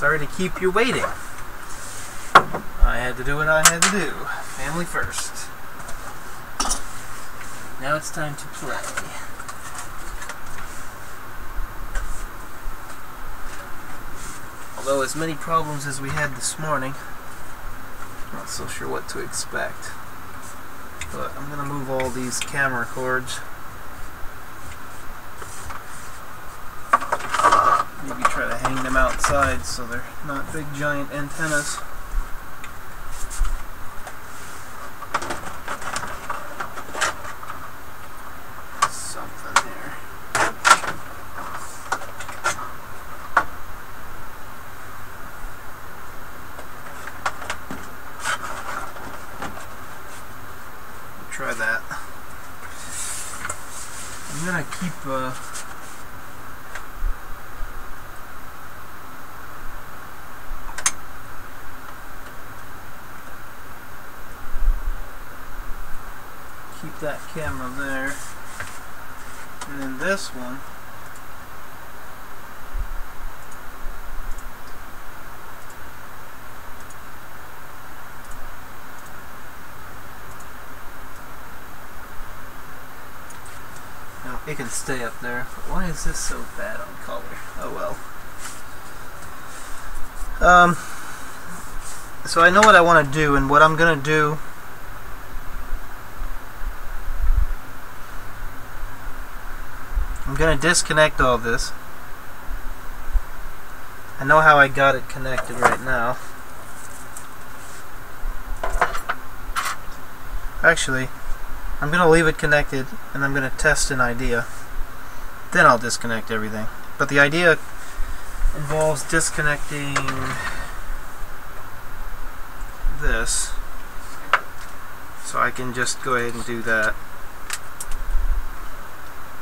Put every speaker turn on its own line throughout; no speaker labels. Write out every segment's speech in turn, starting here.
Sorry to keep you waiting. I had to do what I had to do. Family first. Now it's time to play. Although as many problems as we had this morning, I'm not so sure what to expect. But I'm going to move all these camera cords. Maybe try to hang them outside so they're not big giant antennas. Something here. Try that. I'm gonna keep that camera there, and then this one now it can stay up there. Why is this so bad on color? Oh well. So I know what I want to do, and what I'm gonna do, I'm going to disconnect all this. I know how I got it connected right now. Actually, I'm going to leave it connected and I'm going to test an idea. Then I'll disconnect everything. But the idea involves disconnecting this. So I can just go ahead and do that.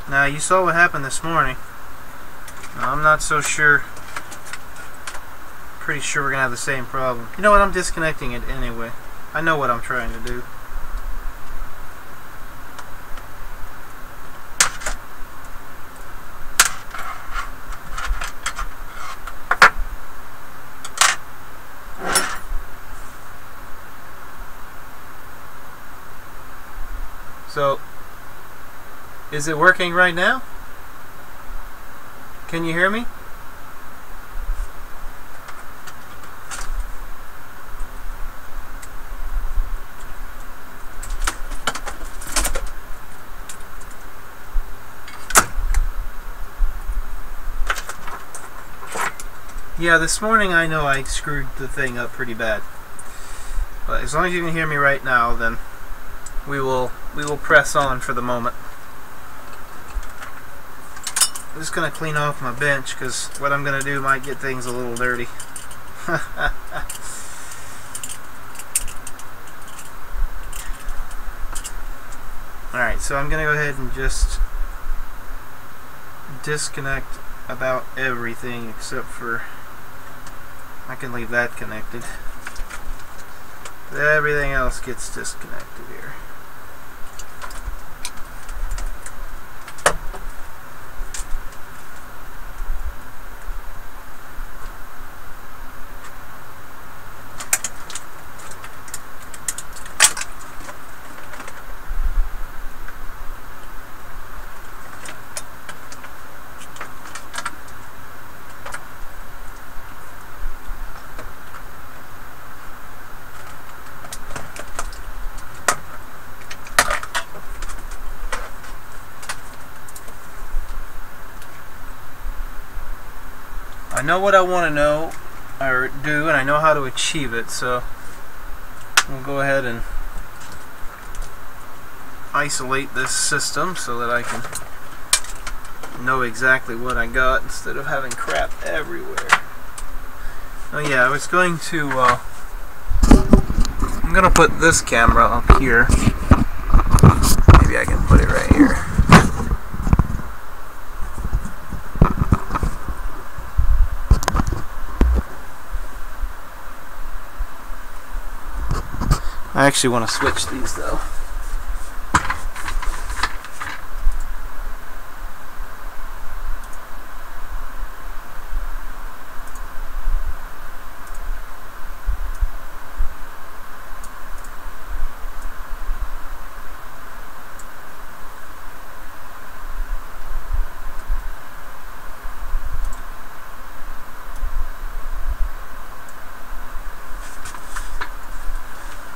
Now, you saw what happened this morning. Now, I'm not so sure. Pretty sure we're going to have the same problem. You know what? I'm disconnecting it anyway. I know what I'm trying to do. So, is it working right now? Can you hear me? Yeah, this morning I know I screwed the thing up pretty bad. But as long as you can hear me right now, then we will press on for the moment. I'm just going to clean off my bench because what I'm going to do might get things a little dirty. Alright, so I'm going to go ahead and just disconnect about everything except for, I can leave that connected. Everything else gets disconnected here. I know what I want to know or do, and I know how to achieve it, so we'll go ahead and isolate this system so that I can know exactly what I got instead of having crap everywhere. Oh yeah, I was going to I'm gonna put this camera up here. Maybe I can put it right here. I actually want to switch these though.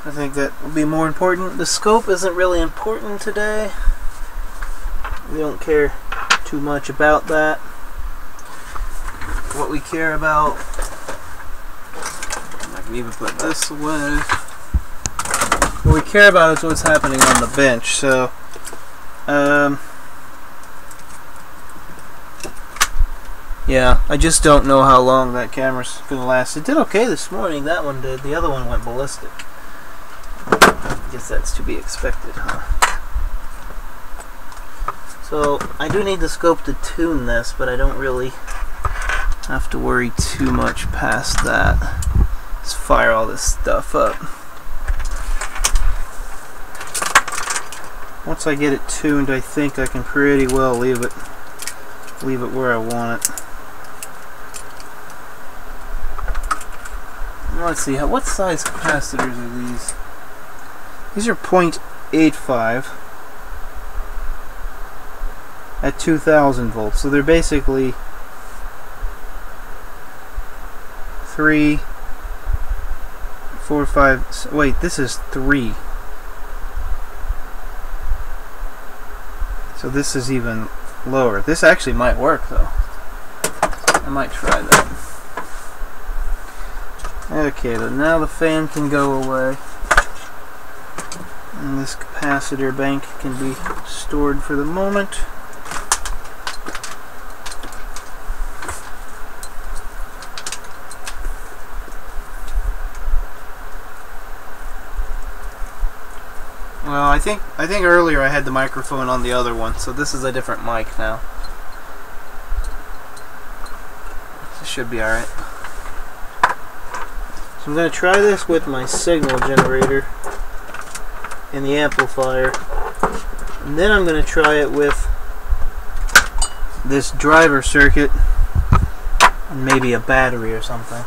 I think that will be more important. The scope isn't really important today. We don't care too much about that. What we care about, I can even put this away. What we care about is what's happening on the bench. So, yeah, I just don't know how long that camera's gonna last. It did okay this morning. That one did. The other one went ballistic. I guess that's to be expected, huh? So I do need the scope to tune this, but I don't really have to worry too much past that. Just fire all this stuff up. Once I get it tuned, I think I can pretty well leave it where I want it. Let's see, what size capacitors are these? These are 0.85 at 2000 volts, so they're basically 3, 4, 5, wait, this is 3. So this is even lower. This actually might work though. I might try that. Okay, but now the fan can go away. And this capacitor bank can be stored for the moment. Well, I think earlier I had the microphone on the other one, so this is a different mic now. This should be alright. So I'm going to try this with my signal generator in the amplifier, and then I'm going to try it with this driver circuit and maybe a battery or something.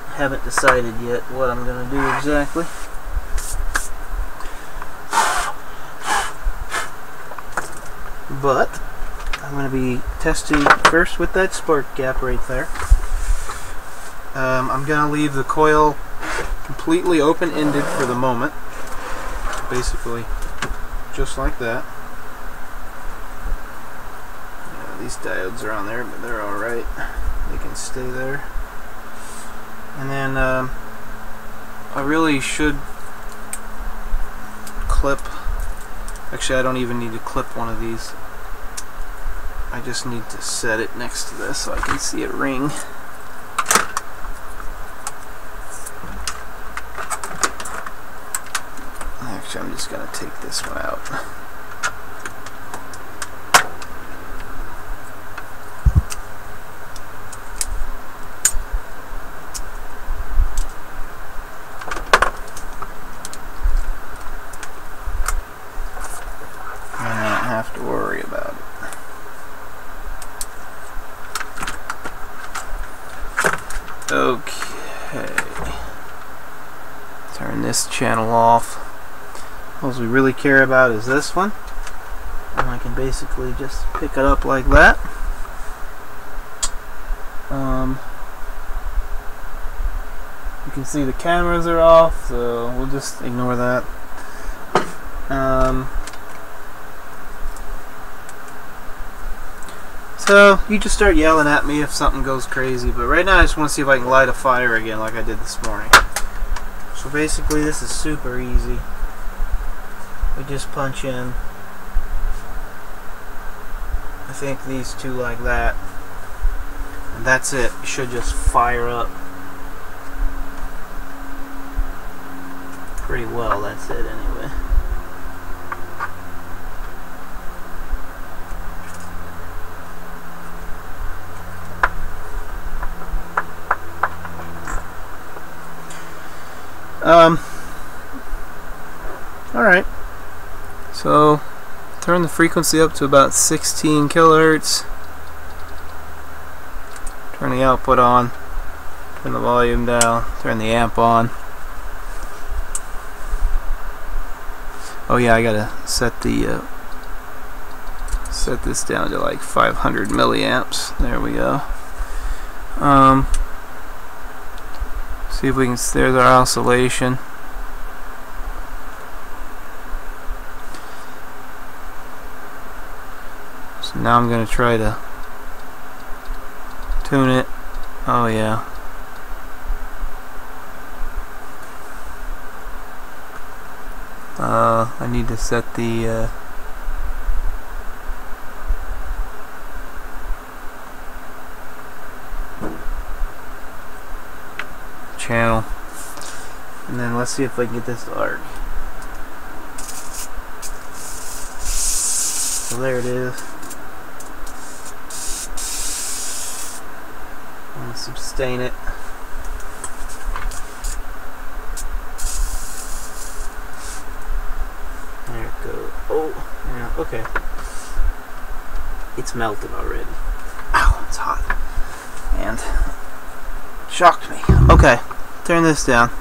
I haven't decided yet what I'm going to do exactly. But I'm going to be testing first with that spark gap right there. I'm going to leave the coil completely open-ended for the moment. Basically, just like that. Yeah, these diodes are on there, but they're alright. They can stay there. And then I really should clip. Actually, I don't even need to clip one of these. I just need to set it next to this so I can see it ring. Actually, I'm just going to take this one out. And I don't have to worry about it. Okay. Turn this channel off. All we really care about is this one, and I can basically just pick it up like that. You can see the cameras are off, so we'll just ignore that. So you just start yelling at me if something goes crazy, but right now I just want to see if I can light a fire again like I did this morning. So basically this is super easy. We just punch in, I think these two like that, and that's it. It should just fire up pretty well. That's it anyway. Alright. So, turn the frequency up to about 16 kilohertz. Turn the output on. Turn the volume down. Turn the amp on. Oh yeah, I gotta set the set this down to like 500 milliamps. There we go. See if we can. There's our oscillation. now I'm going to try to tune it. Oh yeah. I need to set the channel, and then let's see if I can get this to arc. So there it is. I'm going to sustain it. There it goes. Oh, yeah, okay. It's melted already. Ow, it's hot. And shocked me. Okay, turn this down.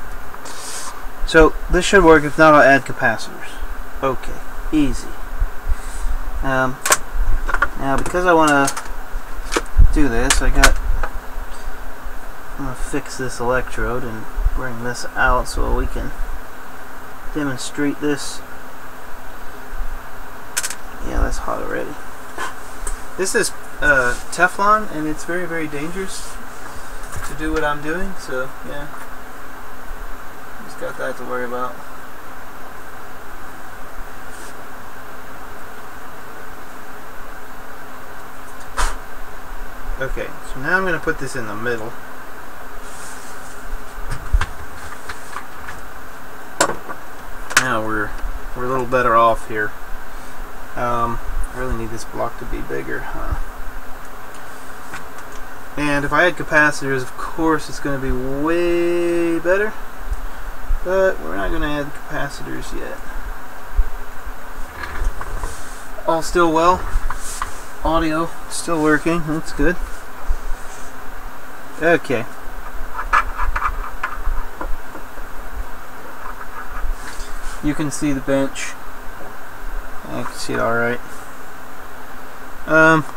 So this should work. If not, I'll add capacitors. Okay, easy. Now because I want to do this, I'm going to fix this electrode and bring this out so we can demonstrate this. Yeah, that's hot already. This is Teflon, and it's very, very dangerous to do what I'm doing, so yeah, just got that to worry about. Okay, so now I'm going to put this in the middle. Now we're a little better off here. I really need this block to be bigger, huh? And if I had capacitors, of course it's going to be way better, but we're not going to add capacitors yet. All still well. Audio still working. That's good. Okay. You can see the bench. I can see it alright.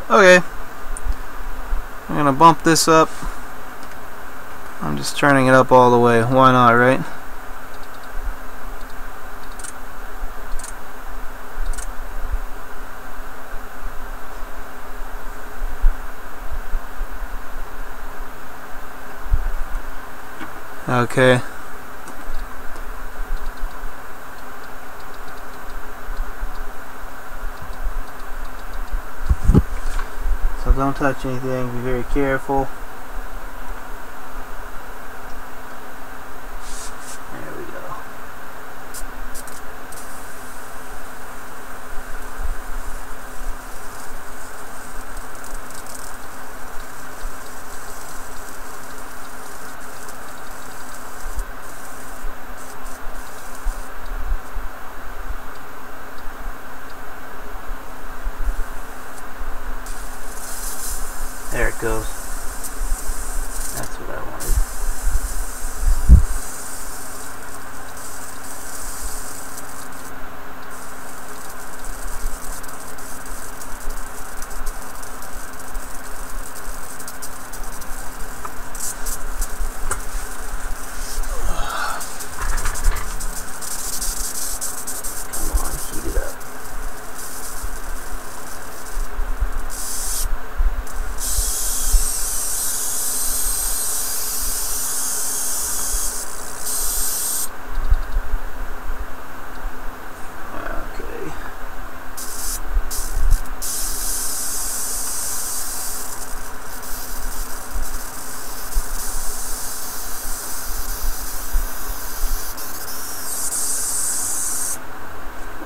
Okay. I'm gonna bump this up. I'm just turning it up all the way. Why not, right? Okay. So don't touch anything, be very careful. There we go. There it goes. That's what I wanted. Come on, heat it up.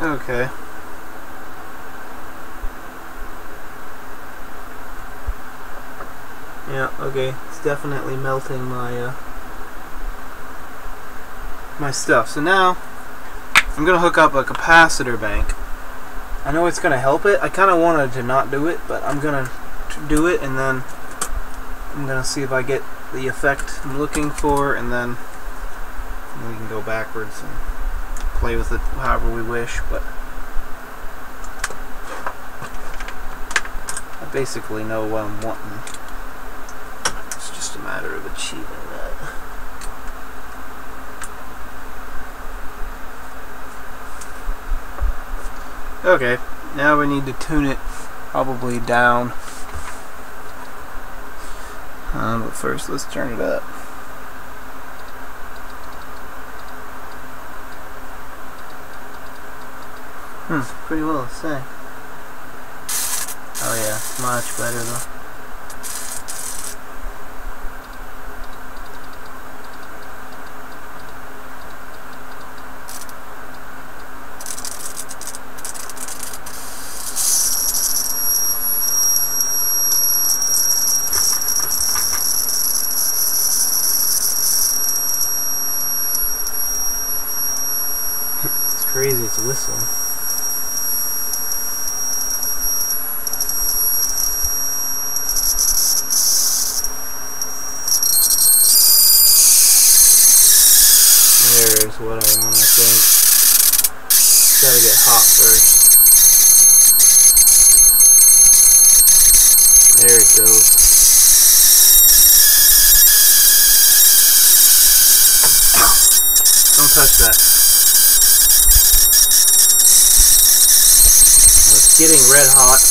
Okay. Yeah, okay. It's definitely melting my my stuff. So now I'm gonna hook up a capacitor bank. I know it's gonna help it. I kinda wanted to not do it, but I'm gonna do it, and then I'm gonna see if I get the effect I'm looking for, and then we can go backwards and play with it however we wish, but I basically know what I'm wanting. It's just a matter of achieving that. Okay, now we need to tune it probably down. But first, let's turn it up. Pretty well to say. Oh yeah, much better though. It's crazy, it's whistling. There's what I want, I think. Gotta get hot first. There it goes. Don't touch that. It's getting red hot.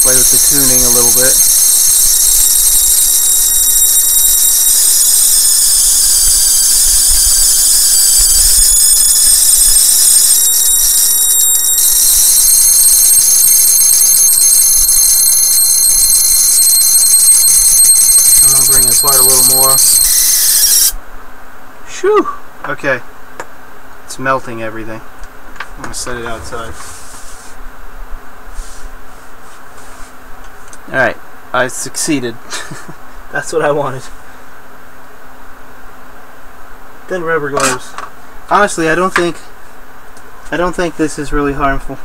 Play with the tuning a little bit. Bring it apart a little more. Shoo! Okay. It's melting everything. I'm going to set it outside. Alright. I succeeded. That's what I wanted. Then rubber gloves. Honestly, I don't think this is really harmful.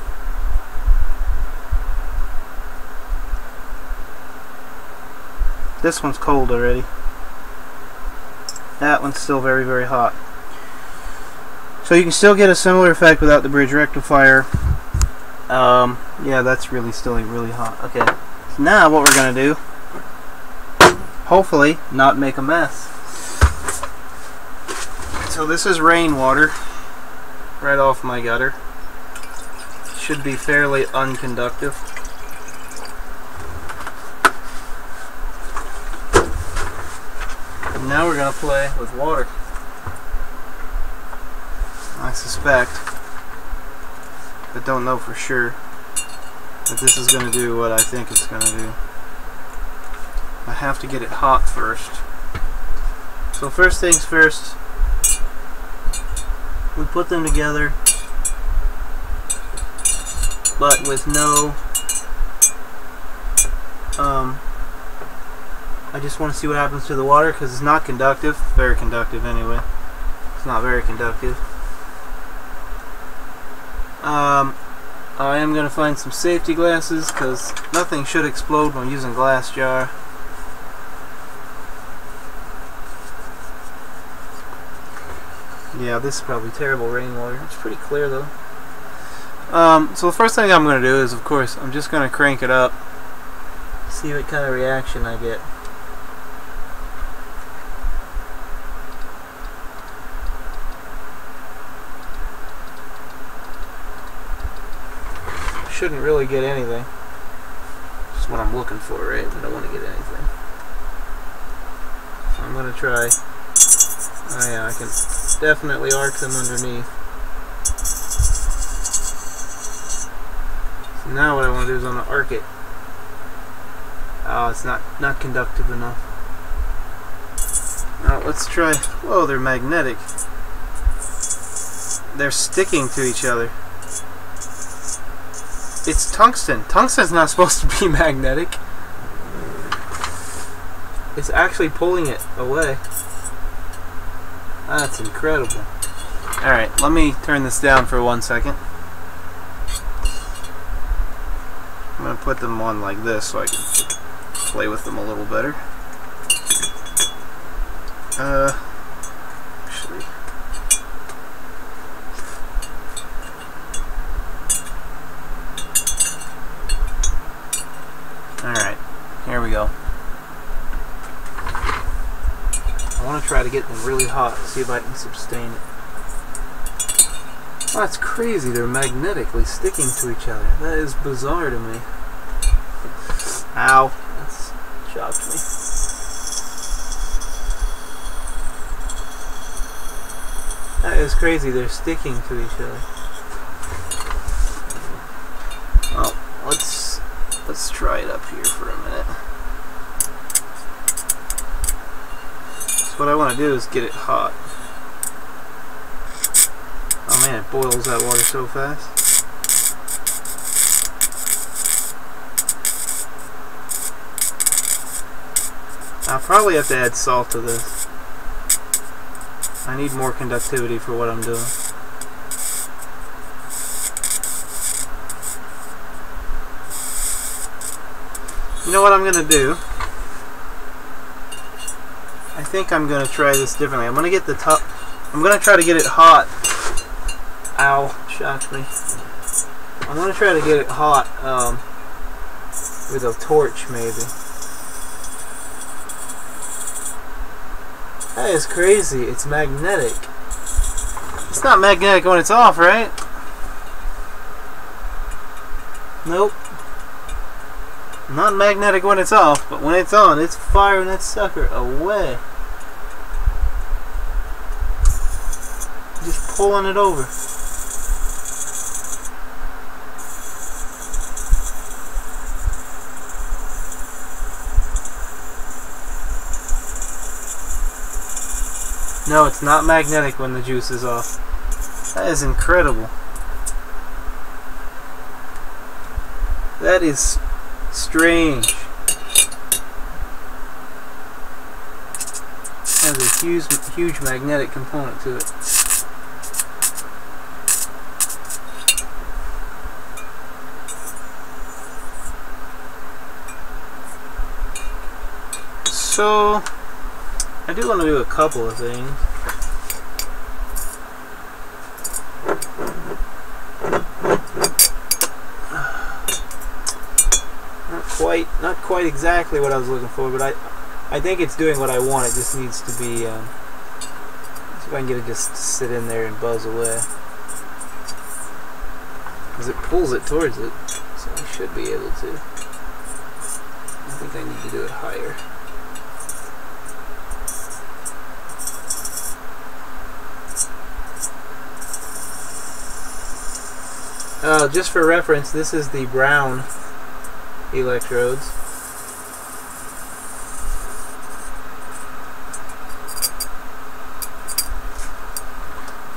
This one's cold already. That one's still very, very hot. So you can still get a similar effect without the bridge rectifier. Yeah, that's really still really hot. Okay. So now what we're going to do, hopefully not make a mess. So this is rainwater right off my gutter. Should be fairly unconductive. Now we're going to play with water. I suspect, but don't know for sure, that this is going to do what I think it's going to do. I have to get it hot first. So first things first, we put them together, but with no I just want to see what happens to the water because it's not conductive. Very conductive anyway. It's not very conductive. I am going to find some safety glasses because nothing should explode when using glass jar. Yeah, this is probably terrible rainwater. It's pretty clear though. So the first thing I'm going to do is, of course, I'm just going to crank it up. See what kind of reaction I get. Shouldn't really get anything. That's what I'm looking for, right? I don't want to get anything. So I'm going to try. Oh yeah, I can definitely arc them underneath. So now what I want to do is I'm going to arc it. Oh, it's not conductive enough. Now let's try. Whoa, they're magnetic. They're sticking to each other. It's tungsten. Tungsten's not supposed to be magnetic. It's actually pulling it away. That's incredible. Alright, let me turn this down for 1 second. I'm going to put them on like this so I can play with them a little better. Actually... Alright, here we go. I want to try to get them really hot, see if I can sustain it. Oh, that's crazy. They're magnetically sticking to each other. That is bizarre to me. Ow. That's shocked me. That is crazy. They're sticking to each other. Well, let's try it up here for a minute. So what I want to do is get it hot. Oh man, it boils that water so fast. I'll probably have to add salt to this. I need more conductivity for what I'm doing. You know what I'm gonna do? I think I'm gonna try this differently. I'm gonna get the top. I'm gonna try to get it hot. Ow, shocked me. I'm gonna try to get it hot with a torch, maybe. That is crazy. It's magnetic. It's not magnetic when it's off, right? Nope. Not magnetic when it's off, but when it's on, it's firing that sucker away. Just pulling it over. No, it's not magnetic when the juice is off. That is incredible. That is strange. It has a huge magnetic component to it. So I do want to do a couple of things. Not quite exactly what I was looking for, but I think it's doing what I want. It just needs to be, see if I can get it just to sit in there and buzz away. Because it pulls it towards it, so I should be able to. I think I need to do it higher. Just for reference, this is the brown electrodes.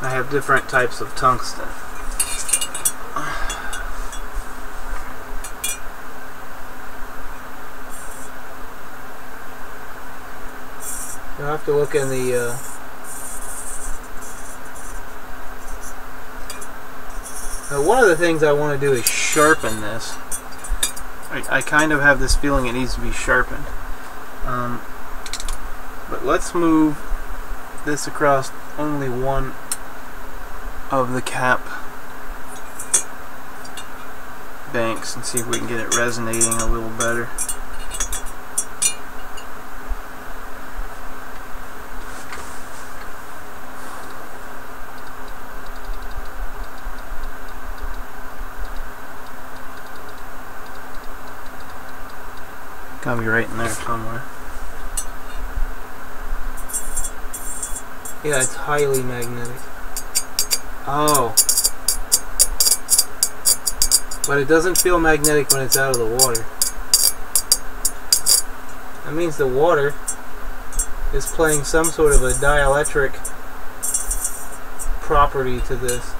I have different types of tungsten. You'll have to look in the one of the things I want to do is sharpen this. I kind of have this feeling it needs to be sharpened. But let's move this across only one of the cap banks and see if we can get it resonating a little better. Gotta be right in there somewhere. Yeah, it's highly magnetic. Oh. But it doesn't feel magnetic when it's out of the water. That means the water is playing some sort of a dielectric property to this.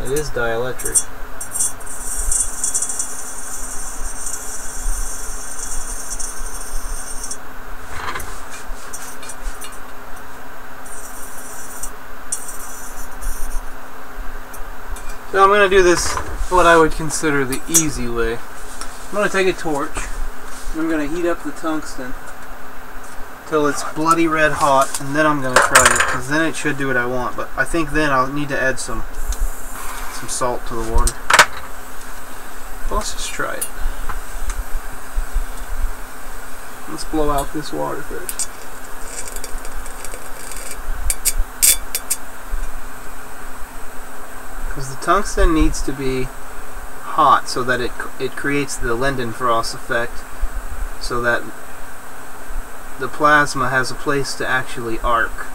It is dielectric. So I'm going to do this what I would consider the easy way. I'm going to take a torch and I'm going to heat up the tungsten till it's bloody red hot, and then I'm going to try it, because then it should do what I want. But I think then I'll need to add some salt to the water. But let's just try it. Let's blow out this water first. tungsten needs to be hot so that it creates the Lindenfrost effect, so that the plasma has a place to actually arc.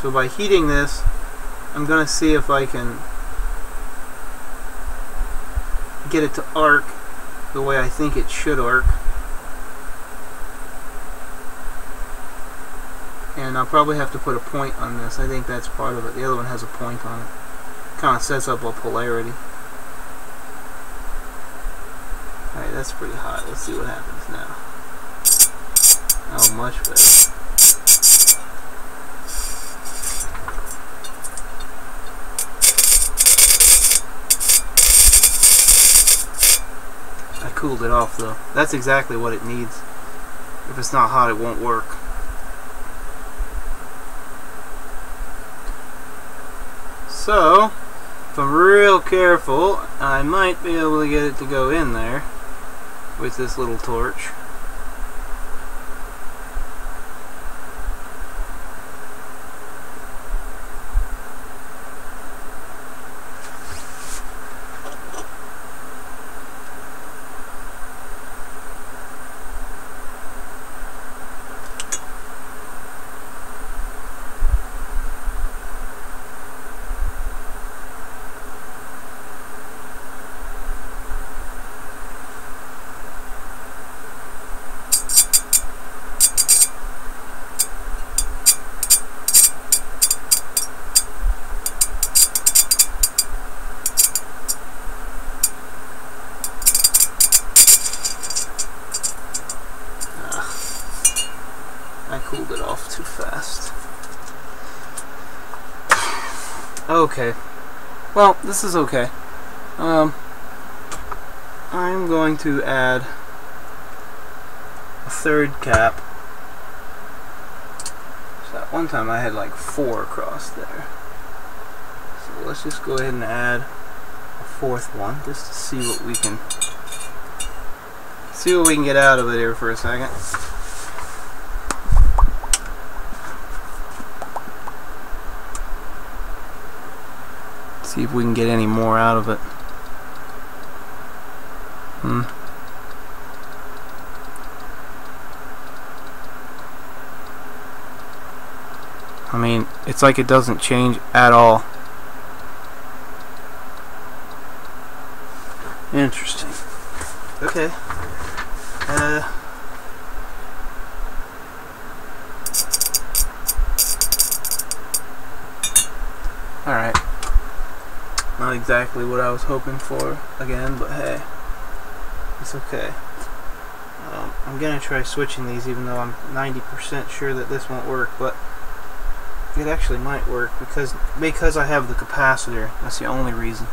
So by heating this, I'm going to see if I can get it to arc the way I think it should arc. And I'll probably have to put a point on this. I think that's part of it. The other one has a point on it. Kind of sets up a polarity. Alright, that's pretty hot. Let's see what happens now. Oh, much better. I cooled it off though. That's exactly what it needs. If it's not hot, it won't work. So, if I'm real careful, I might be able to get it to go in there with this little torch. I cooled it off too fast. Okay. Well, this is okay. I'm going to add a third cap. So at one time I had like 4 across there. So let's just go ahead and add a 4th one just to see what we can get out of it here for a second. See if we can get any more out of it. I mean, it's like it doesn't change at all. Interesting. Okay. Alright. Not exactly what I was hoping for again, but hey, it's okay. I'm gonna try switching these, even though I'm 90% sure that this won't work, but it actually might work because I have the capacitor. That's the only reason.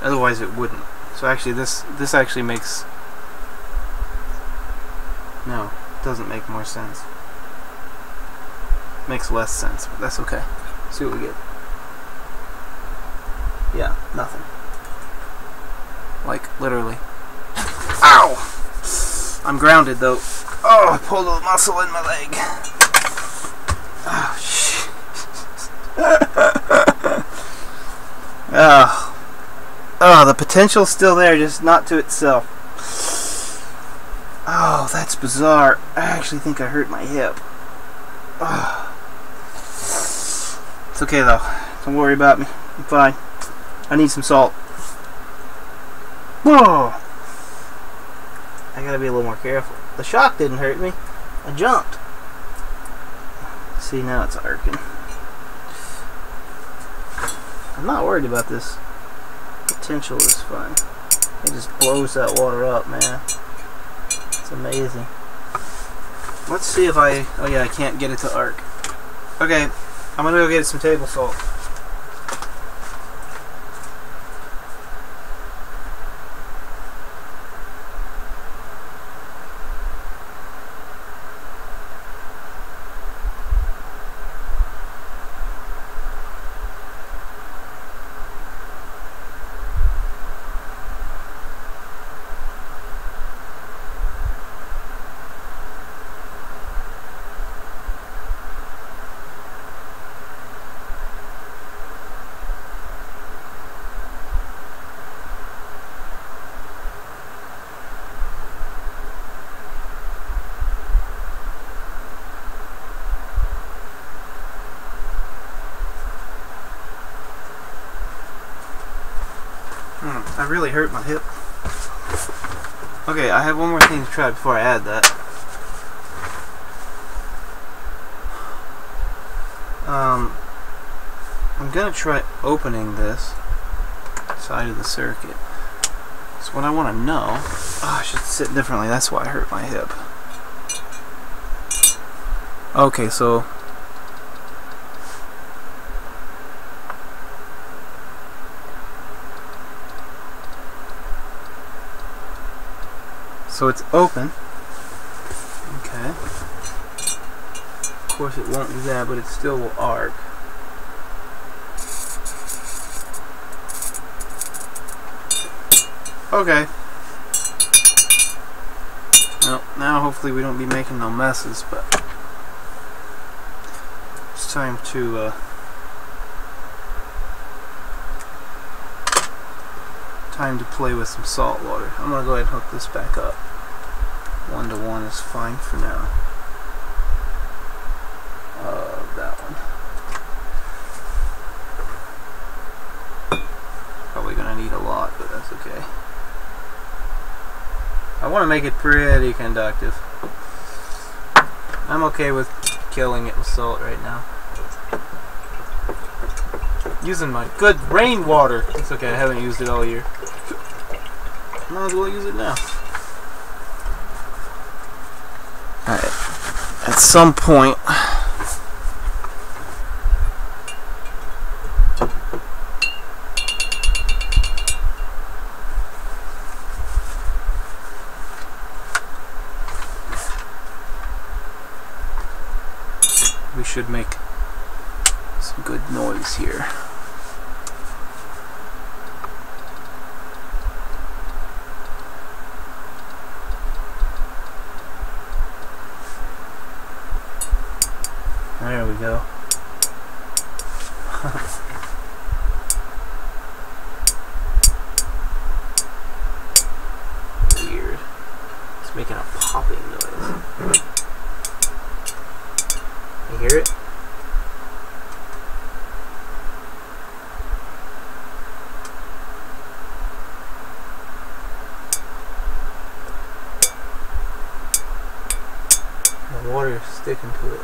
Otherwise, it wouldn't. So actually, this actually makes it doesn't make more sense. Makes less sense, but that's okay. See what we get. Yeah, nothing. Like, literally. Ow! I'm grounded, though. Oh, I pulled a muscle in my leg. Oh, shit. Oh, the potential's still there, just not to itself. Oh, that's bizarre. I actually think I hurt my hip. Oh. It's okay, though. Don't worry about me. I'm fine. I need some salt. Whoa! I gotta be a little more careful. The shock didn't hurt me. I jumped. See, now it's arcing. I'm not worried about this. Potential is fine. It just blows that water up, man. It's amazing. Let's see if I... Oh yeah, I can't get it to arc. Okay, I'm gonna go get some table salt. I really hurt my hip. Okay, I have one more thing to try before I add that. I'm gonna try opening this side of the circuit. So what I want to know... Oh, I should sit differently, that's why I hurt my hip. Okay, so... So it's open. Okay. Of course it won't do that, but it still will arc. Okay. Well, now hopefully we don't be making no messes, but it's time to play with some salt water. I'm gonna go ahead and hook this back up. 1-to-1 is fine for now. That one. Probably gonna need a lot, but that's okay. I want to make it pretty conductive. I'm okay with killing it with salt right now. Using my good rainwater. It's okay, I haven't used it all year. Might as well use it now. Alright. At some point... we should make some good noise here. There we go. Weird. It's making a popping noise. You hear it? The water is sticking to it.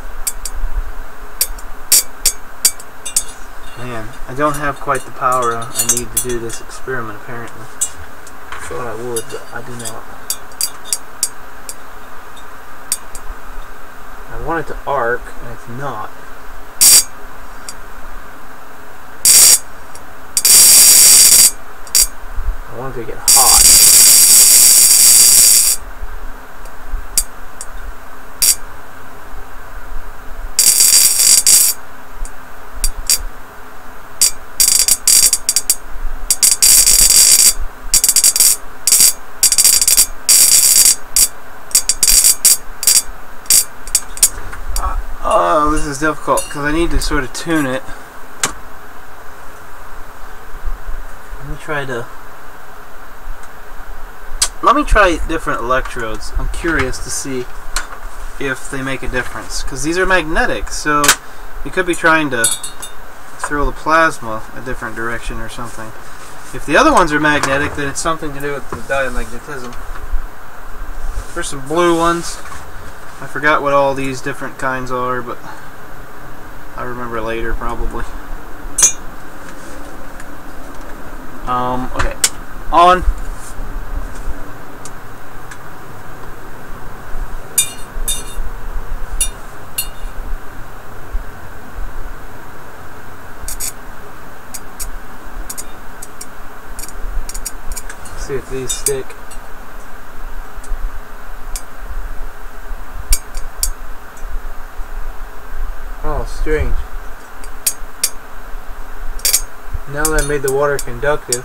Man, I don't have quite the power I need to do this experiment, apparently. I thought I would, but I do not. I want it to arc, and it's not. I want it to get hot. Oh, this is difficult because I need to sort of tune it. Let me try different electrodes. I'm curious to see if they make a difference because these are magnetic, so you could be trying to throw the plasma a different direction or something. If the other ones are magnetic, then it's something to do with the diamagnetism. There's some blue ones. I forgot what all these different kinds are, but I remember later probably. Okay. On. See if these stick. Oh, strange. Now that I made the water conductive.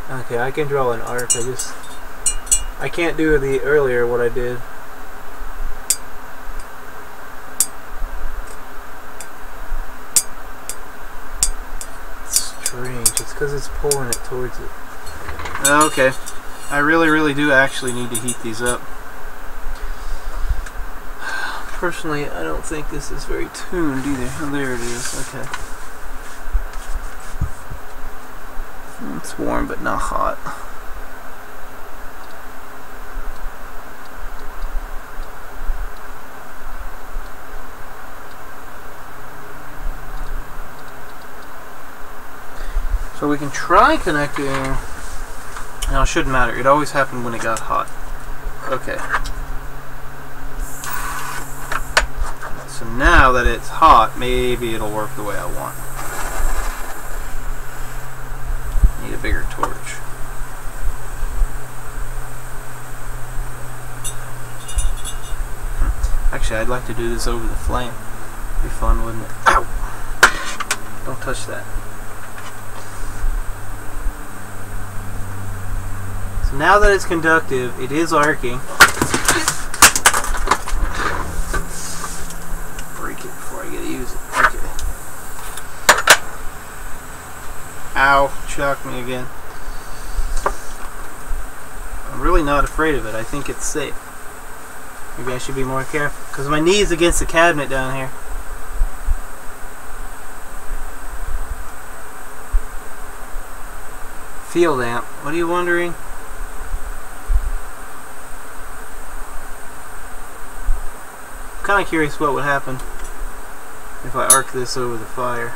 Okay, I can draw an arc. I can't do the earlier what I did. It's strange. It's because it's pulling it towards it. Okay. I really do actually need to heat these up. Personally, I don't think this is very tuned either. Oh, there it is. Okay. It's warm but not hot. So we can try connecting. No, it shouldn't matter. It always happened when it got hot. Okay. So now that it's hot, maybe it'll work the way I want. Need a bigger torch. Actually, I'd like to do this over the flame. Be fun, wouldn't it? Ow! Don't touch that. So now that it's conductive, it is arcing. Break it before I get to use it. Okay. Ow! Shocked me again. I'm really not afraid of it. I think it's safe. Maybe I should be more careful. Because my knee's against the cabinet down here. Field amp. What are you wondering? I'm kind of curious what would happen if I arc this over the fire.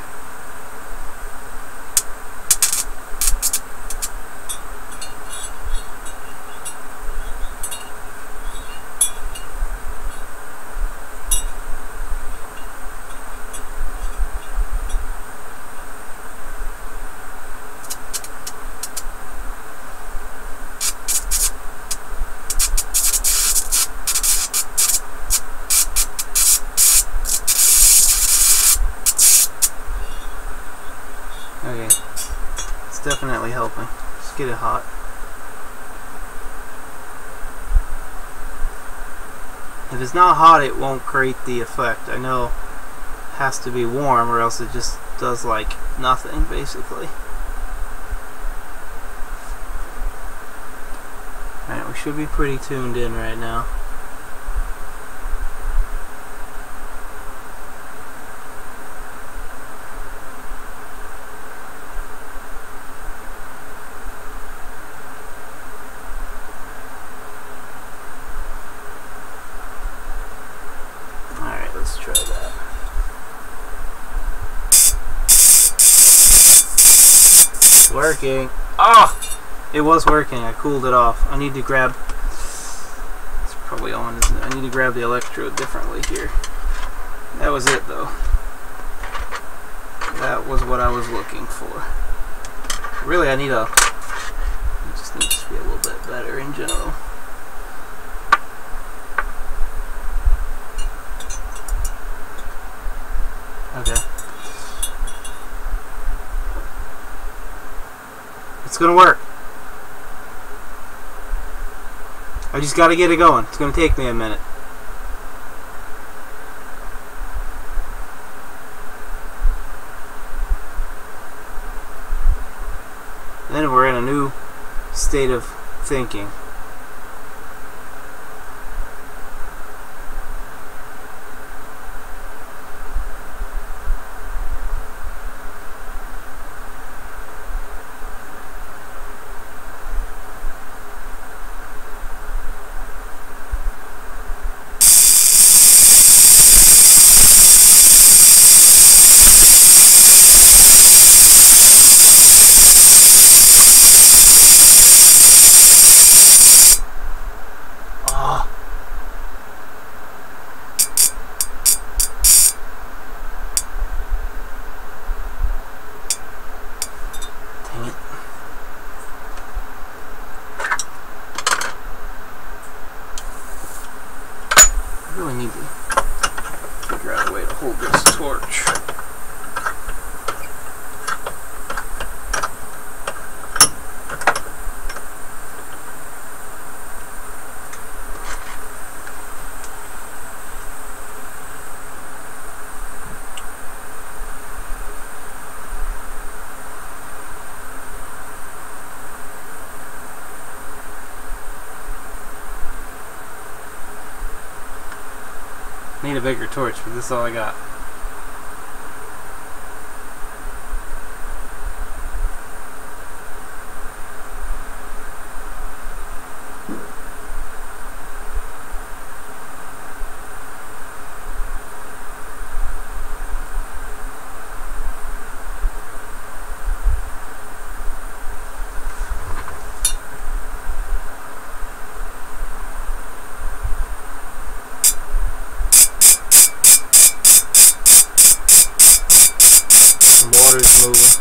Okay, it's definitely helping. Just get it hot. If it's not hot, it won't create the effect. I know it has to be warm or else it just does like nothing, basically. Alright, we should be pretty tuned in right now. Let's try that. It's working. Ah! Oh, it was working. I cooled it off. I need to grab... It's probably on, isn't it? I need to grab the electrode differently here. That was it, though. That was what I was looking for. Really, I need a... It just needs to be a little bit better in general. Okay. It's gonna work. I just gotta get it going. It's gonna take me a minute. Then we're in a new state of thinking. I really need to figure out a way to hold this torch. Need a bigger torch, but this is all I got. water's moving.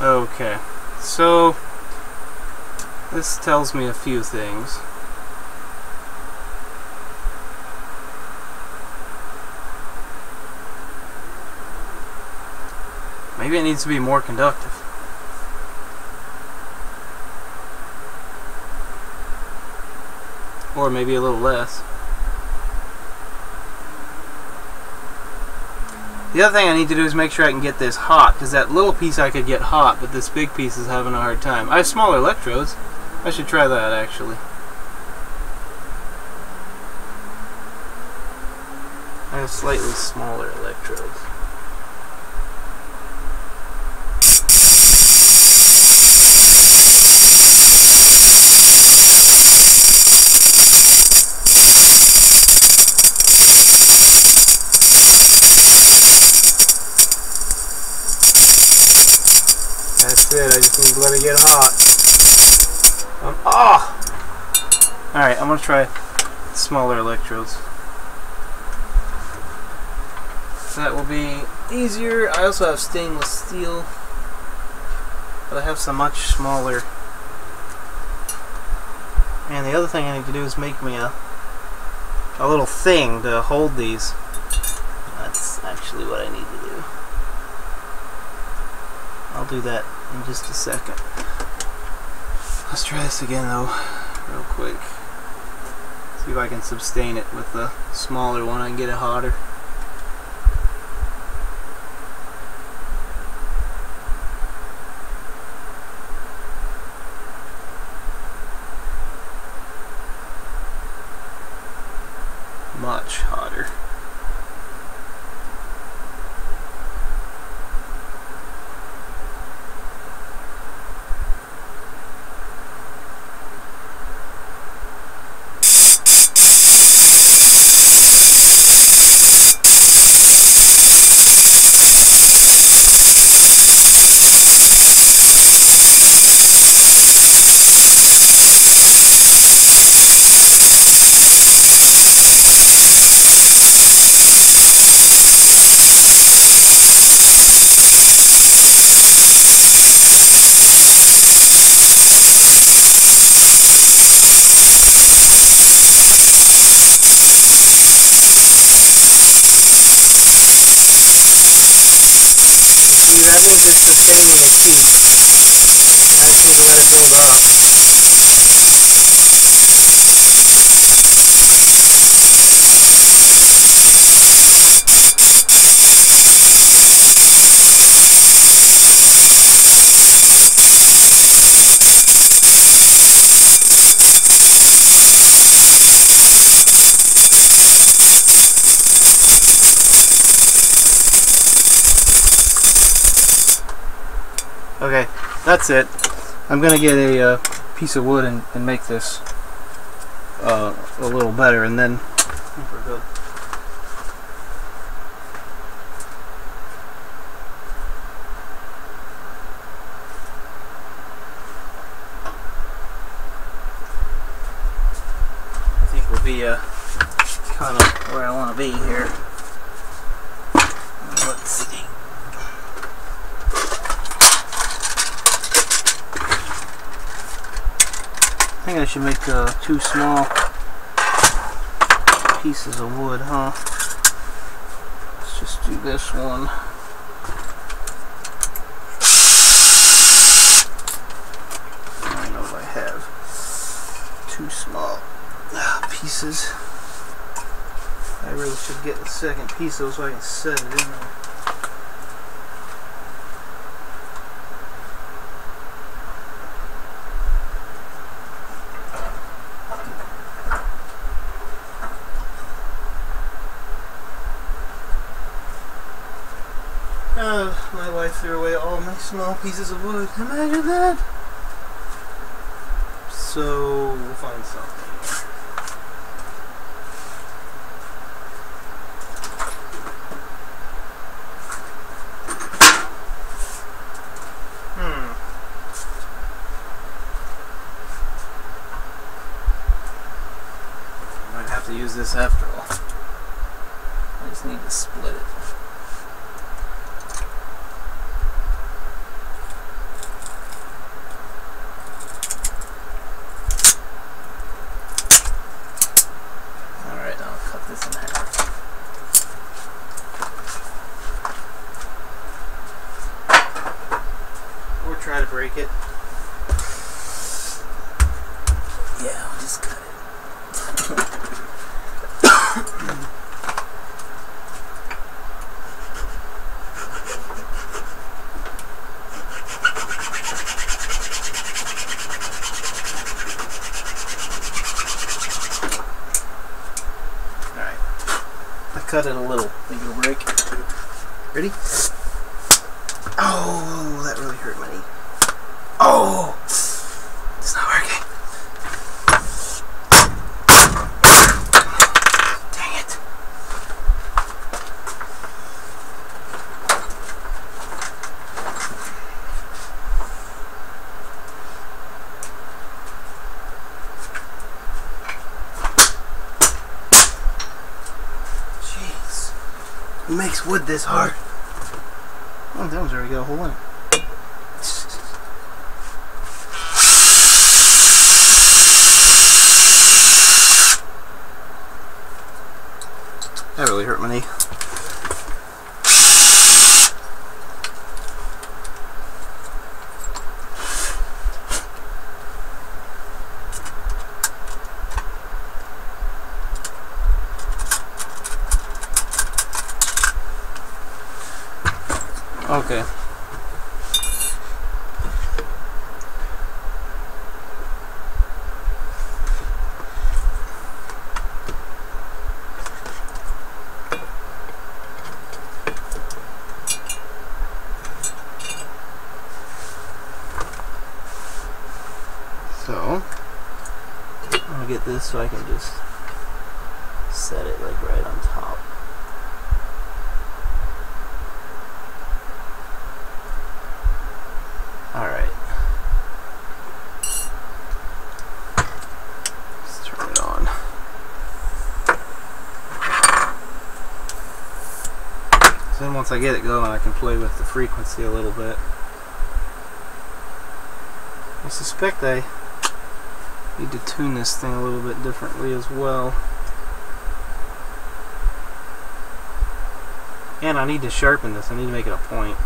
Okay, so this tells me a few things. Maybe it needs to be more conductive. Or maybe a little less. The other thing I need to do is make sure I can get this hot, because that little piece I could get hot, but this big piece is having a hard time. I have smaller electrodes. I should try that, actually. I have slightly smaller electrodes. That's it, I just need to let it get hot. Alright, I'm going to try smaller electrodes. That will be easier. I also have stainless steel, but I have some much smaller. And the other thing I need to do is make me a little thing to hold these. That's actually what I need to do. I'll do that in just a second. Let's try this again though, real quick. See if I can sustain it with the smaller one. I can get it hotter. Much hotter. That means it's sustaining its heat. I just need to let it build up. Okay, that's it. I'm gonna get a piece of wood and make this a little better, and then we're good. I think we'll be kind of where I want to be here. Let's see. I think I should make 2 small pieces of wood, huh? Let's just do this one. I don't know if I have 2 small pieces. I really should get the second piece though so I can set it in there. My wife threw away all my small pieces of wood. Imagine that! So, we'll find something. have to use this after all. I just need to split it. Alright, now I'll cut this in half. Or try to break it. Yeah, I'll just cut it. Cut it a little. Think it'll break. Ready? Oh, that really hurt my knee. Oh! It's not working. Dang it. Who makes wood this hard? Oh, that one's already got a hole in it. That really hurt my knee. Okay. So, I'm gonna get this so I can just set it like right on top. Alright. Let's turn it on. So then once I get it going, I can play with the frequency a little bit. I suspect I need to tune this thing a little bit differently as well. And I need to sharpen this. I need to make it a point.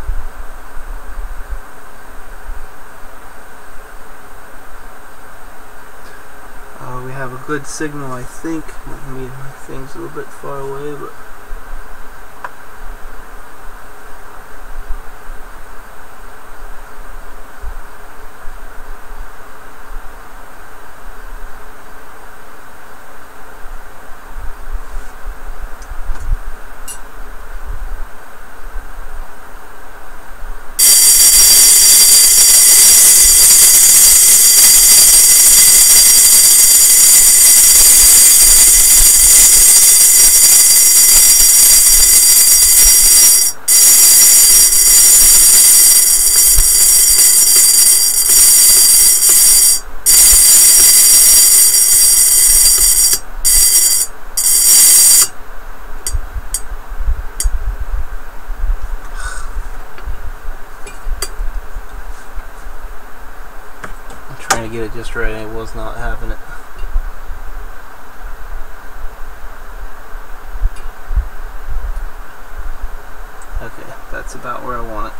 We have a good signal, I think. My thing's a little bit far away, but to get it just right, and it was not having it. Okay, that's about where I want it.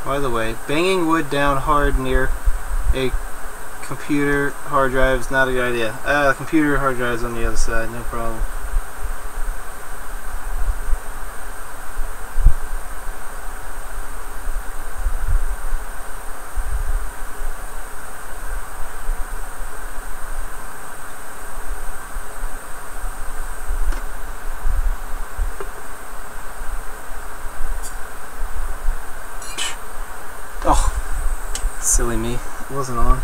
By the way, banging wood down hard near a computer hard drive is not a good idea. The computer hard drive is on the other side, no problem. Oh, silly me. It wasn't on.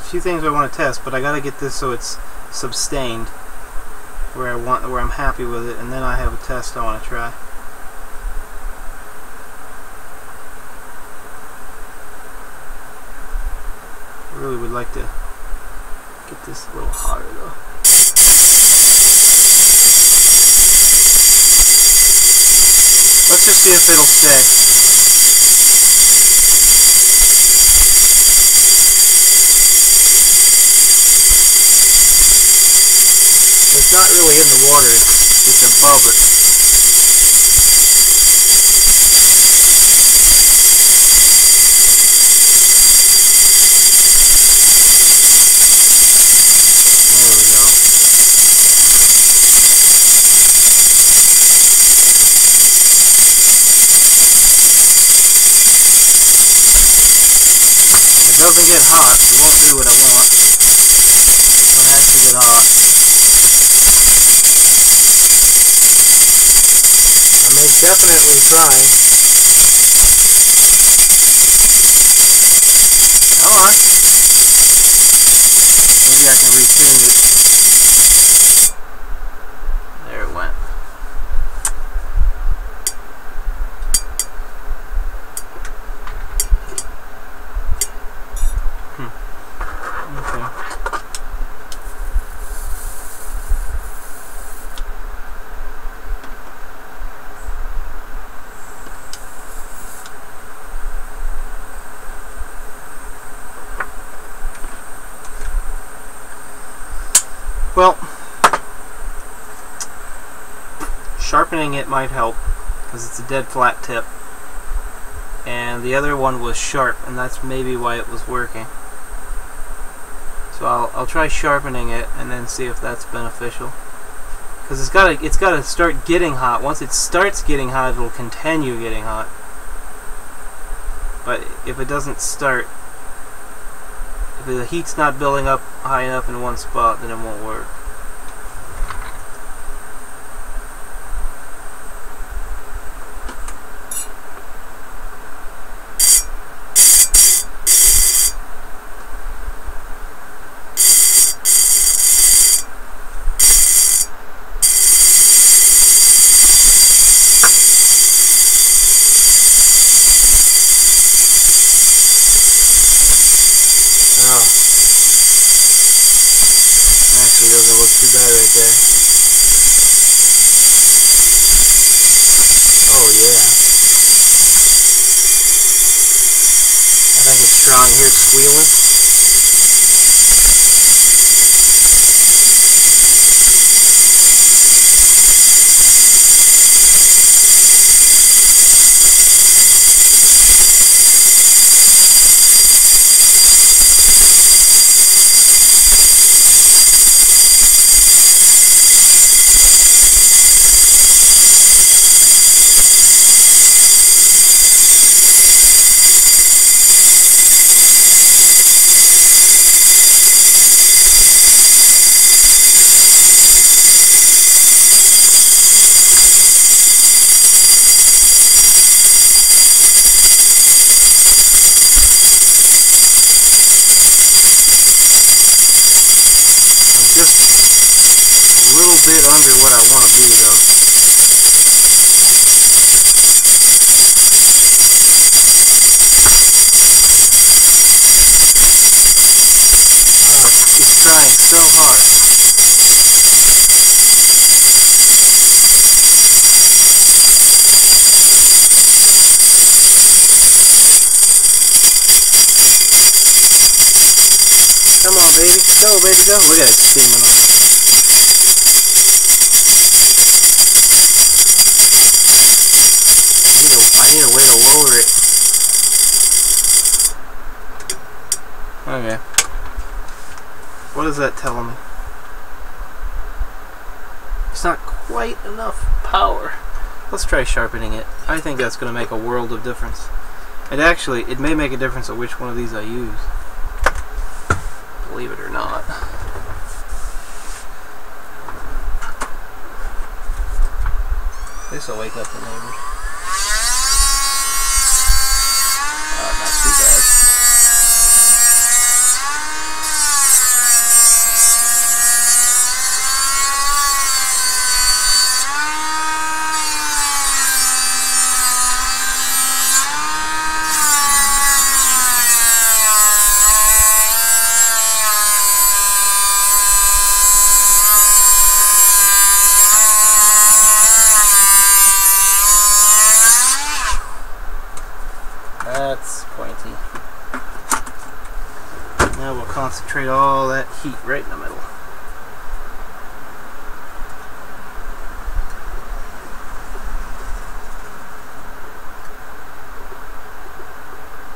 few things I want to test, but I gotta get this so it's sustained where I'm happy with it, and then I have a test I want to try. I really would like to get this a little hotter though. Let's just see if it'll stay. It's not really in the water, it's above it. There we go. If it doesn't get hot, it won't do what I want. So it has to get hot. I'm definitely trying. Come on. Maybe I can retune it. There it went. Okay. Well, sharpening it might help because it's a dead flat tip, and the other one was sharp, and that's maybe why it was working. So I'll try sharpening it and then see if that's beneficial, because it's gotta start getting hot. Once it starts getting hot, it'll continue getting hot. But if it doesn't start, if the heat's not building up high enough in one spot, then it won't work. Actually doesn't look too bad right there. Oh yeah. I think it's strong. Here it's squealing. Just a little bit under what I want to be though. Oh, it's trying so hard. Come on, baby. Go, baby, go. Look at it steaming up. I need a way to lower it. Okay. What is that telling me? It's not quite enough power. Let's try sharpening it. I think that's going to make a world of difference. And actually, it may make a difference of which one of these I use. Believe it or not. This will wake up the neighbors. Not too bad. concentrate all that heat right in the middle.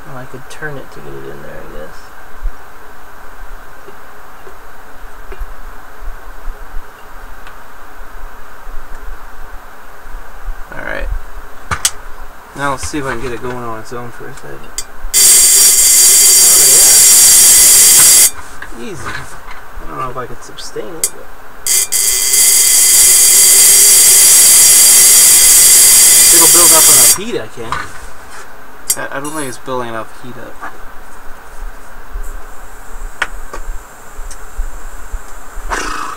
Well, I could turn it to get it in there, I guess. Alright. Now let's see if I can get it going on its own for a second. Oh yeah. Easy. I don't know if I could sustain it, but if it'll build up enough heat, I can. I don't think it's building enough heat up.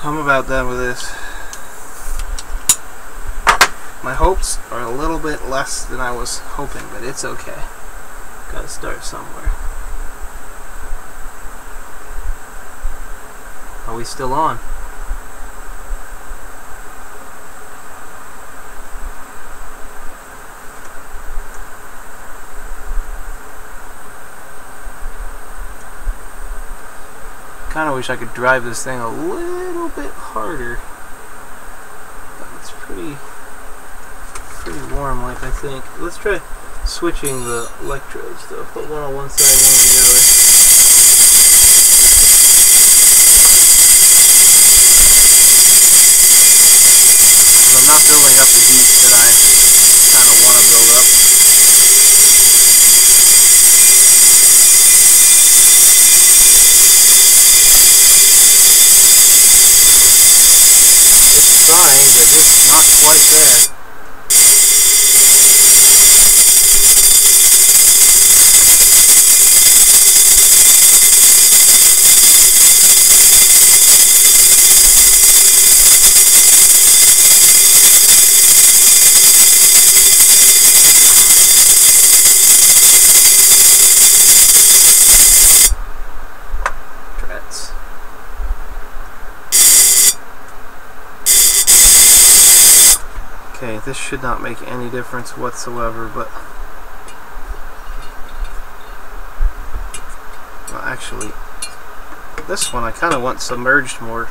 I'm about done with this. My hopes are a little bit less than I was hoping, but it's okay. Gotta start somewhere. Are we still on? Kinda wish I could drive this thing a little bit harder. But it's pretty warm, like I think. Let's try switching the electrodes though. Put one on one side, one on the other. I'm not building up the heat that I kind of want to build up. It's fine, but it's not quite there. Okay, this should not make any difference whatsoever, but well, actually, this one I kind of want submerged more.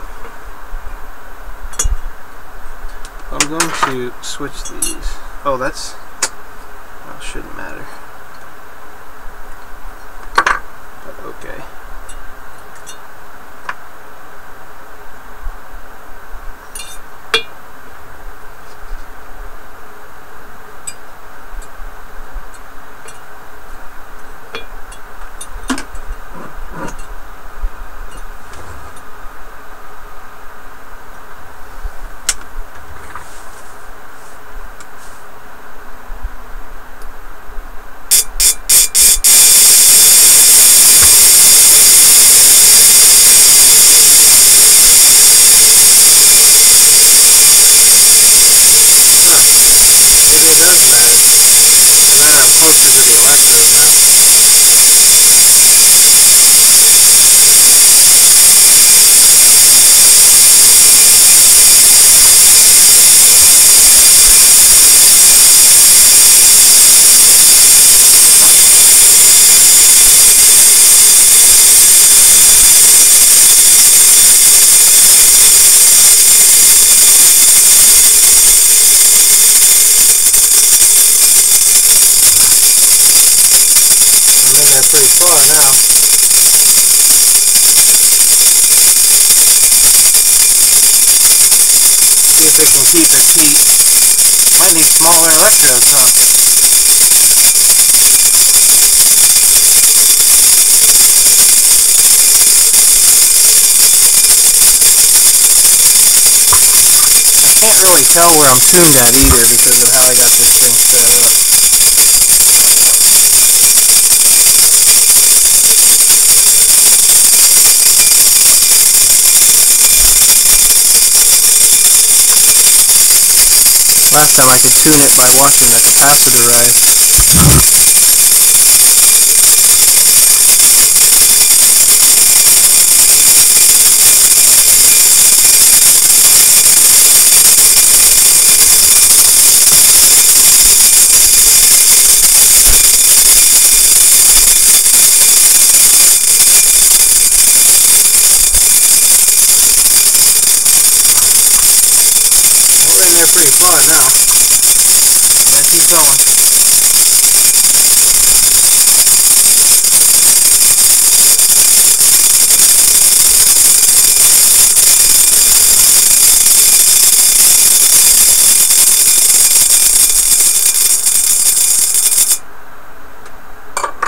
I'm going to switch these. Oh, that's, well, it shouldn't matter. But okay. Maybe it does matter. I ran up closer to the electrode now. I'm in there pretty far now. See if it can keep its heat. Might need smaller electrodes, huh? I can't really tell where I'm tuned at either because of how I got this thing set up. Last time I could tune it by watching the capacitor rise. hard now. Gotta keep going.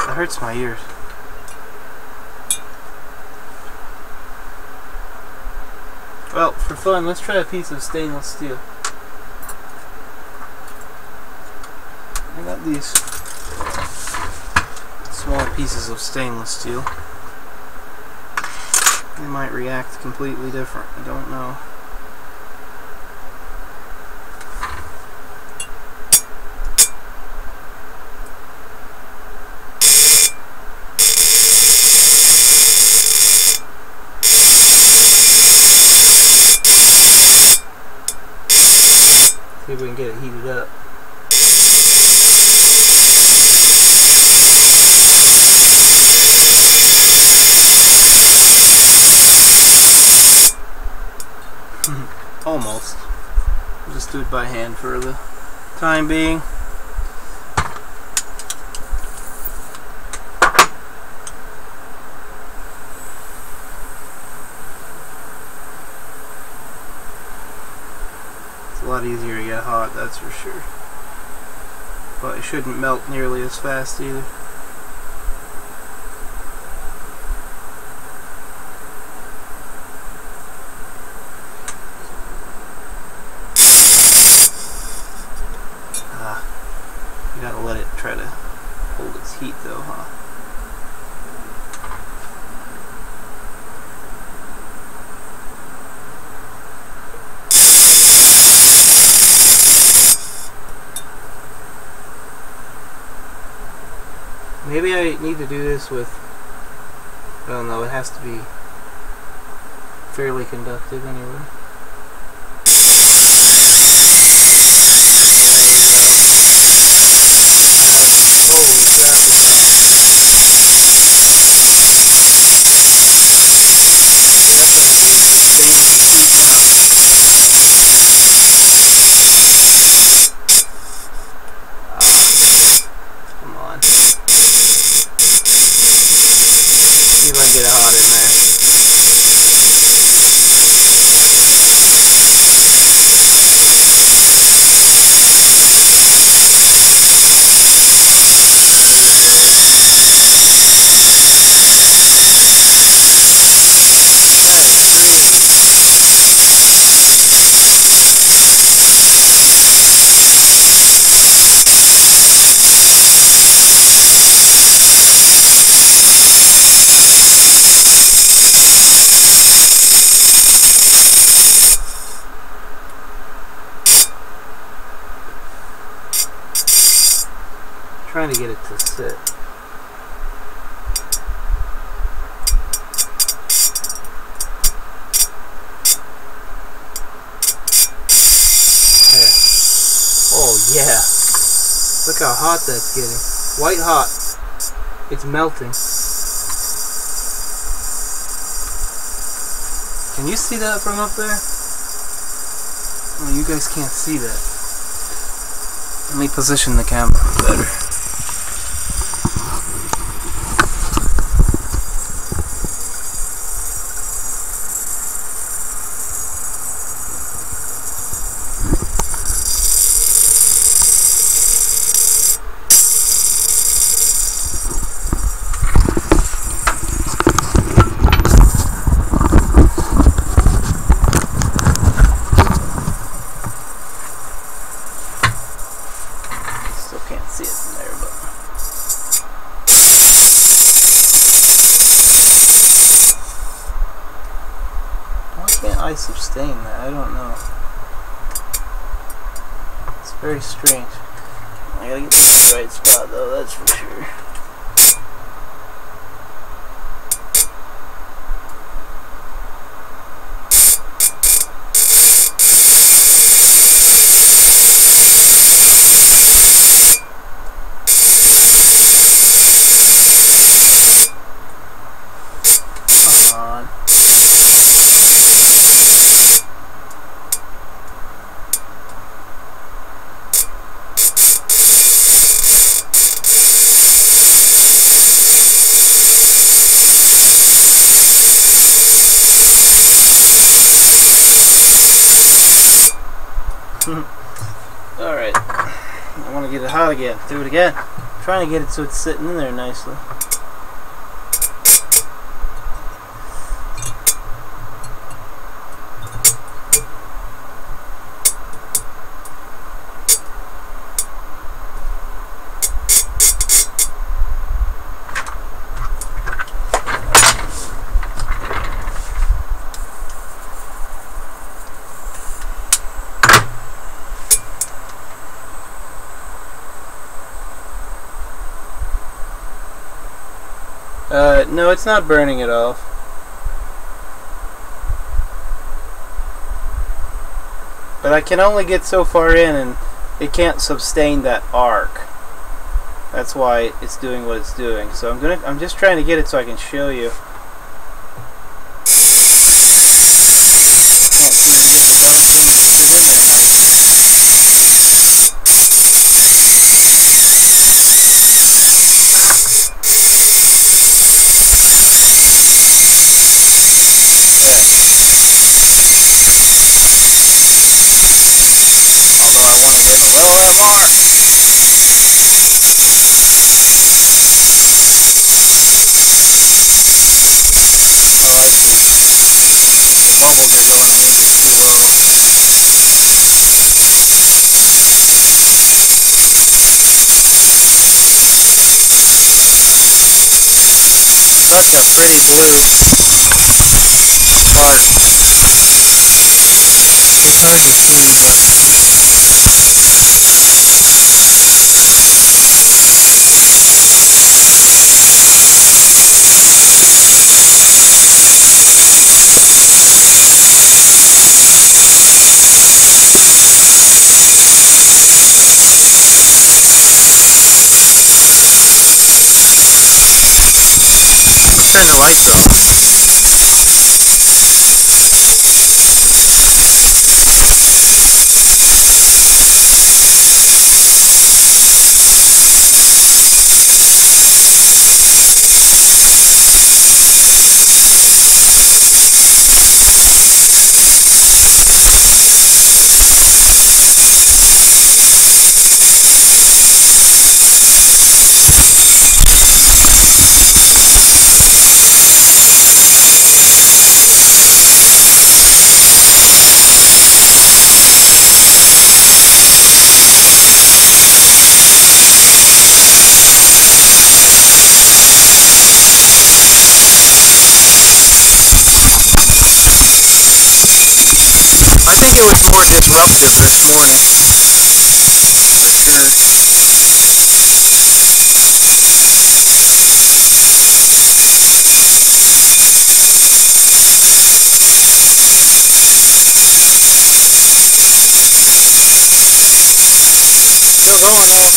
It hurts my ears. Well, for fun, let's try a piece of stainless steel. I got these small pieces of stainless steel. They might react completely different. I don't know. See if we can get it heated up. Almost. Just do it by hand for the time being. It's a lot easier to get hot, that's for sure. But it shouldn't melt nearly as fast either. You gotta let it try to hold its heat though, huh? Maybe I need to do this with, well no, it has to be fairly conductive anyway. Holy crap, it's hot. Definitely sustains the heat now. Come on. See if I can get it hot in there. Trying to get it to sit. There. Oh yeah. Look how hot that's getting. White hot. It's melting. Can you see that from up there? Oh, you guys can't see that. Let me position the camera better. Can't see it from there, but why can't I sustain that? I don't know. It's very strange. I gotta get this in the right spot though, that's for sure. Alright. I want to get it hot again. Do it again. I'm trying to get it so it's sitting in there nicely. No, it's not burning it off. But I can only get so far in, and it can't sustain that arc. That's why it's doing what it's doing. So I'm just trying to get it so I can show you. Can't seem to get the darn thing to sit in there nicely. Although I want to get below that mark. Oh, I see. The bubbles are going a little bit too low. Such a pretty blue part. It's hard to see, but turn the lights off. I think it was more disruptive this morning, for sure. Still going though.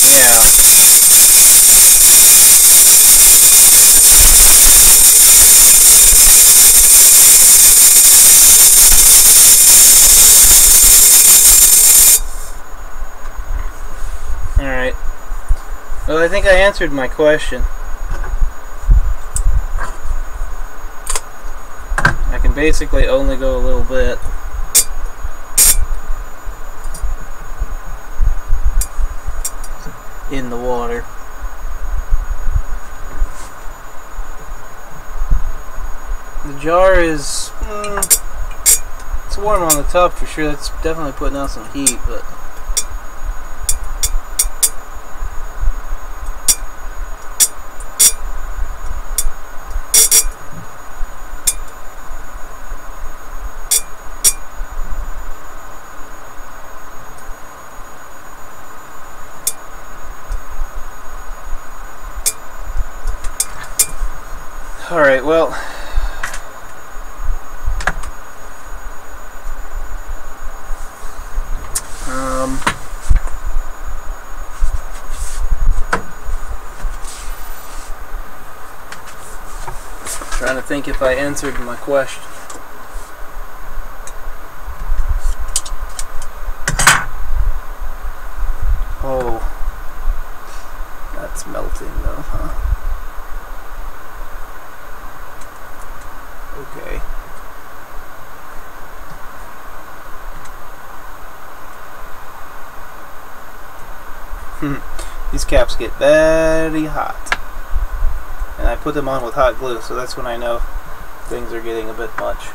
Yeah. Alright. Well, I think I answered my question. I can basically only go a little bit. In the water. The jar is it's warm on the top for sure. That's definitely putting out some heat, but alright, well, trying to think if I answered my question. Oh, that's melting though, huh? Okay. These caps get very hot. And I put them on with hot glue, so that's when I know things are getting a bit much.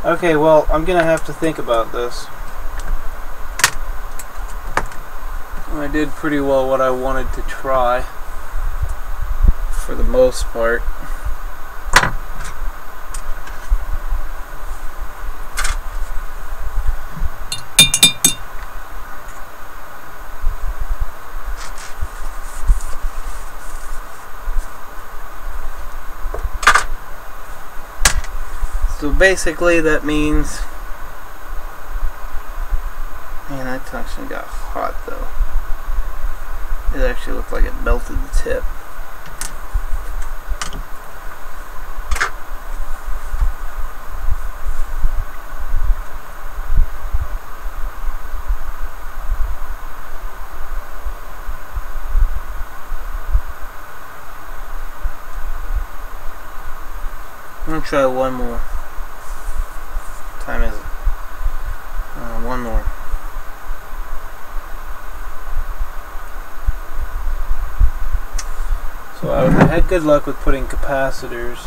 Okay, well, I'm gonna have to think about this. I did pretty well what I wanted to try, for the most part. So basically that means, man, that tungsten got hot though. It actually looked like it melted the tip. I'm gonna try one more. What time is it? One more. So I had good luck with putting capacitors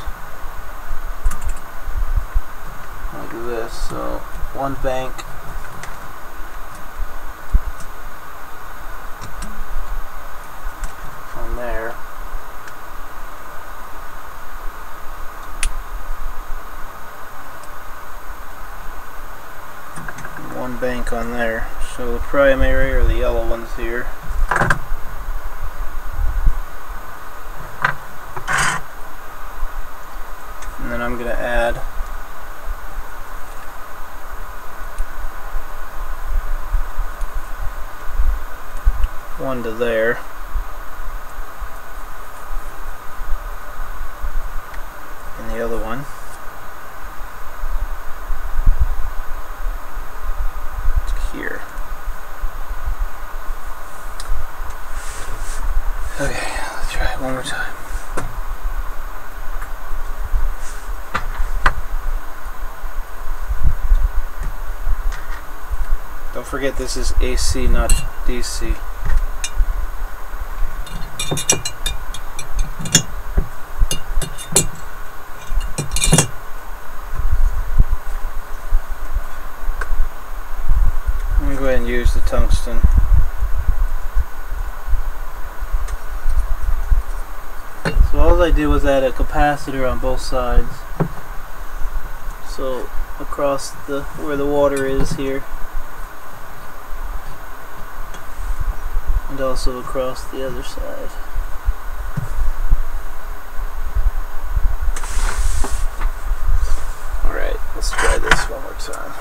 like this. So one bank on there. One bank on there. So the primary, or the yellow ones here. And then I'm going to add one to there. And the other one. Here. Okay, let's try it one more time. Don't forget this is AC, not DC. I'm going to go ahead and use the tungsten. So all I did was add a capacitor on both sides. So across the where the water is here, and also across the other side. Alright, let's try this one more time.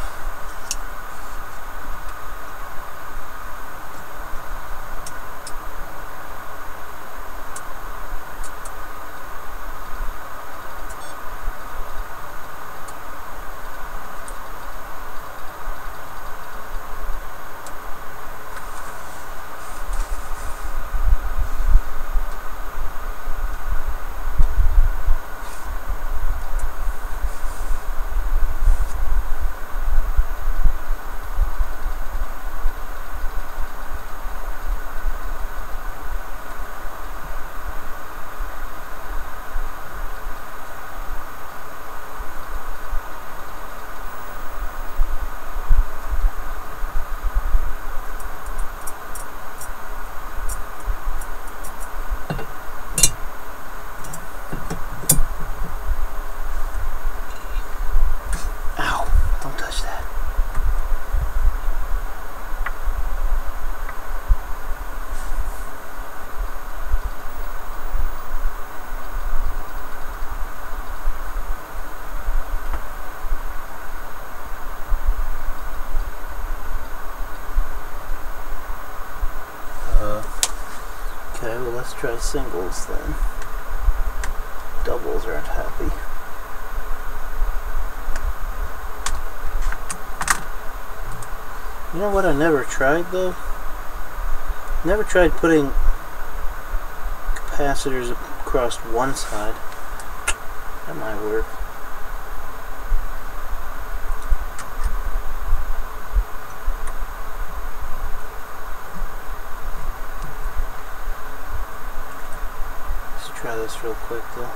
Okay, well let's try singles then. doubles aren't happy. You know what I never tried though? Never tried putting capacitors across one side. That might work. Let's try this real quick though.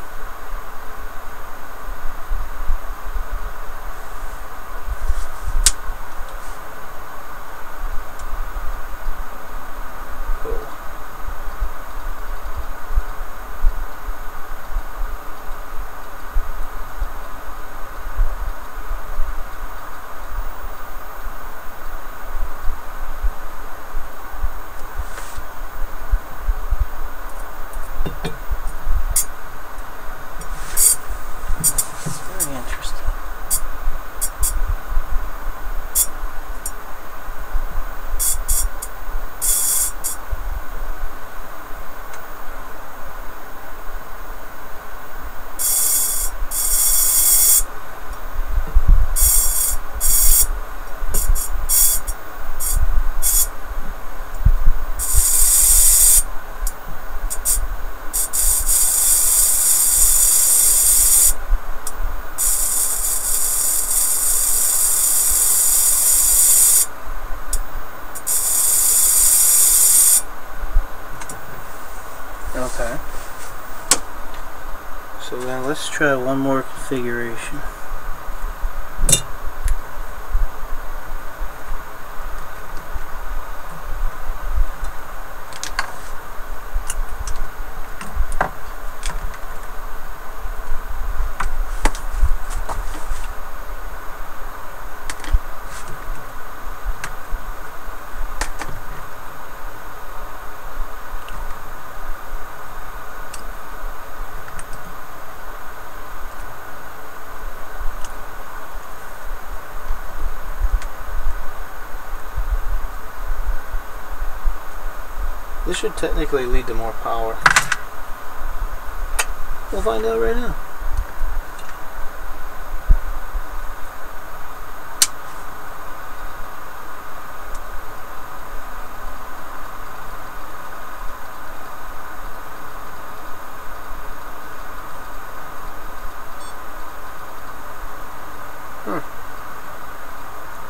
Okay. So then let's try one more configuration. This should technically lead to more power. We'll find out right now.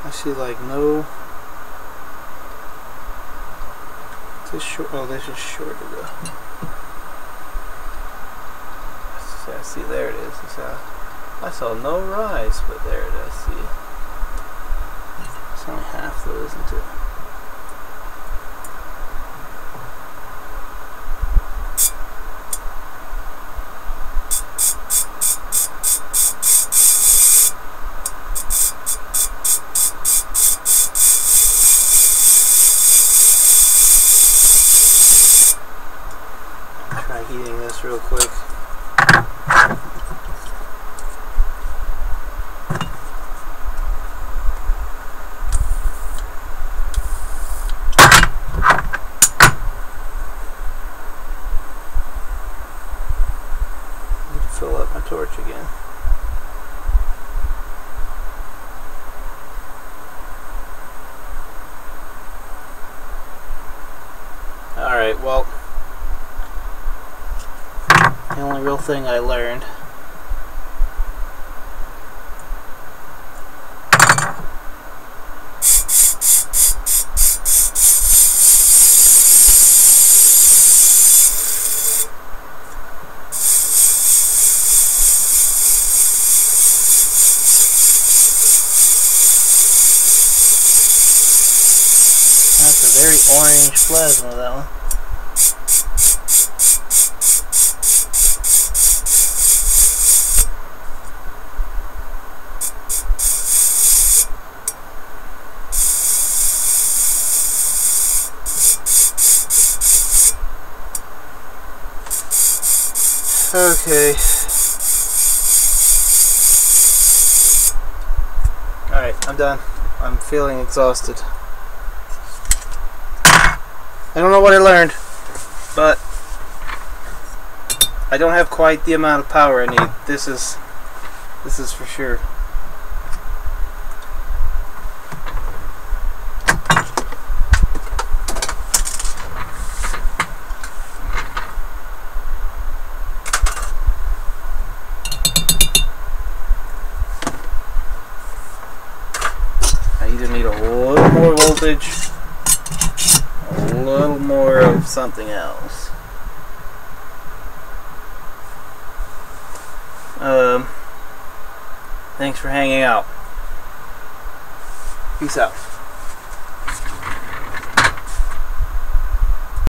I see like no... This short, oh, this is shorter though. See, there it is. I saw no rise, but there it is. See, it's only half though, isn't it? Heating this real quick. Need to fill up my torch again. Alright, well, the only real thing I learned that's a very orange plasma, that one. Okay. Alright, I'm done. I'm feeling exhausted. I don't know what I learned, but I don't have quite the amount of power I need. This is for sure. I either need a little more voltage, a little more of something else. Thanks for hanging out. Peace out.